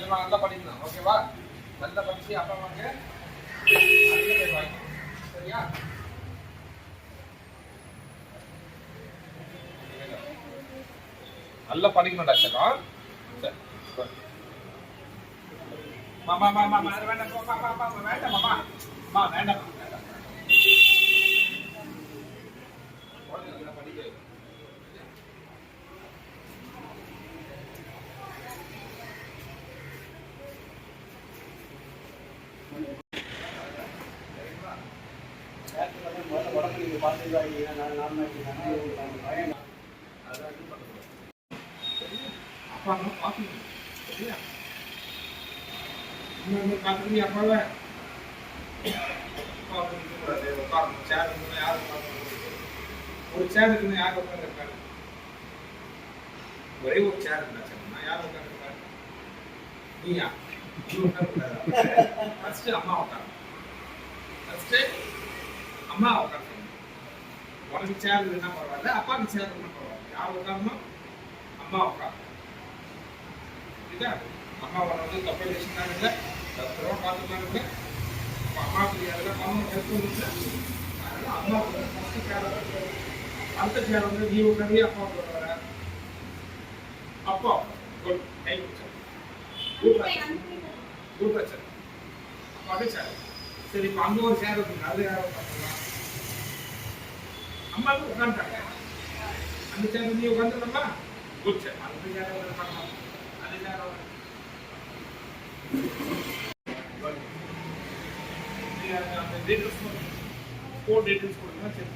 கொஞ்சமா நல்லா படிக்கணும். ஓகேவா? நல்லா படிச்சு அப்புறம் வாங்க. சரியா? நல்லா படிக்கணும் டாக்டர். சரி. மாமா மாமா வேண்டாம் வேண்டாம் மாமா வேண்டாம். ஒரு சேர் இருக்குன்னு யார் உட்காந்துருக்காங்க? ஒரே ஒரு சேர் இருந்தா யார் உட்காந்துருக்காங்க? நீயா? ஃபர்ஸ்ட் அம்மா உட்காந்து அம்மா உட்காந்து. உனக்கு சேர் இல்லைன்னா பரவாயில்ல, அப்பாவுக்கு சேர் இல்லைன்னா பரவாயில்ல. யார் உட்காரணும்? அம்மா உட்காந்து. புரியுதா? அம்மா வந்து தப்பை வச்சுட்டாங்க இல்லை, பார்த்துக்கலாம் இல்லை. அம்மாவுக்கு அதெல்லாம் கவனம் எடுத்து அதனால அம்மாவுக்கு ஃபர்ஸ்ட் சேர். அடுத்த சேர் வந்து நீ உட்காந்து அப்பாவுக்கு வர அப்பா குட் கை வச்சார். குட் வச்சார். அப்பாவுக்கு சேர். சரி, இப்போ அங்கே ஒரு சேர் இருக்குங்க, அது யாரும் உட்காந்துக்கலாம். அம்மாவுக்கு உட்காந்துட்டாங்க. அந்த சேர் நீ உட்காந்துக்கலாமா? குட் சேர். அந்த சேர் உட்காந்து அந்த சேர் டீட்டெயில்ஸ் 4 டீட்டெயில்ஸ் கொடுங்க. செக்